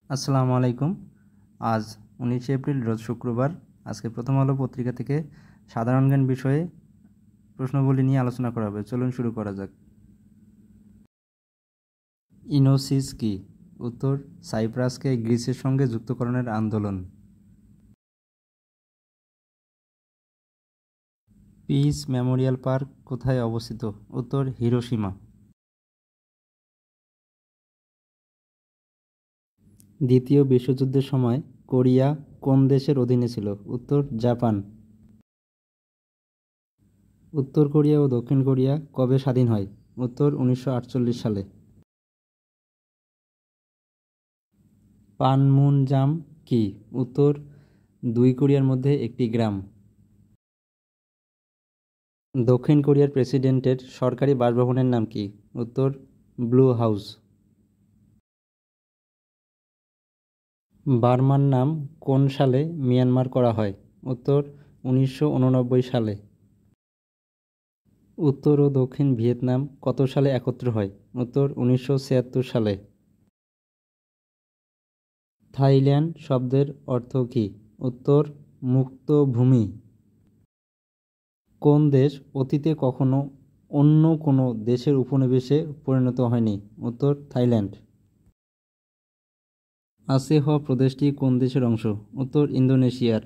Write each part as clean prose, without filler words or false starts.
আসসালামু আলাইকুম। আজ 19 এপ্রিল রোজ শুক্রবার। আজকে প্রথম আলো পত্রিকা থেকে সাধারণ জ্ঞান বিষয়ে প্রশ্নগুলি নিয়ে আলোচনা করা হবে। চলুন শুরু করা যাক। ইনোসিস কি? উত্তর, সাইপ্রাসকে গ্রিসের সঙ্গে যুক্তকরণের আন্দোলন। পিস মেমোরিয়াল পার্ক কোথায় অবস্থিত? উত্তর, হিরোশিমা। দ্বিতীয় বিশ্বযুদ্ধের সময় কোরিয়া কোন দেশের অধীনে ছিল? উত্তর, জাপান। উত্তর কোরিয়া ও দক্ষিণ কোরিয়া কবে স্বাধীন হয়? উত্তর, 1948 সালে। পানমুনজাম কি? উত্তর, দুই কোরিয়ার মধ্যে একটি গ্রাম। দক্ষিণ কোরিয়ার প্রেসিডেন্টের সরকারি বাসভবনের নাম কি? উত্তর, ব্লু হাউস। বার্মার নাম কোন সালে মিয়ানমার করা হয়? উত্তর, 1989 সালে। উত্তর ও দক্ষিণ ভিয়েতনাম কত সালে একত্র হয়? উত্তর, 1976 সালে। থাইল্যান্ড শব্দের অর্থ কী? উত্তর, মুক্ত ভূমি। কোন দেশ অতীতে কখনো অন্য কোনো দেশের উপনিবেশে পরিণত হয়নি? উত্তর, থাইল্যান্ড। আচেহ প্রদেশটি কোন দেশের অংশ? উত্তর, ইন্দোনেশিয়ার।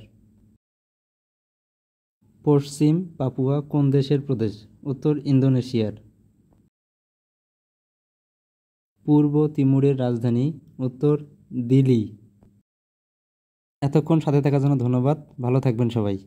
পশ্চিম পাপুয়া কোন দেশের প্রদেশ? উত্তর, ইন্দোনেশিয়ার। পূর্ব তিমুরের রাজধানী? উত্তর, দিল্লি। এতক্ষণ সাথে থাকার জন্য ধন্যবাদ। ভালো থাকবেন সবাই।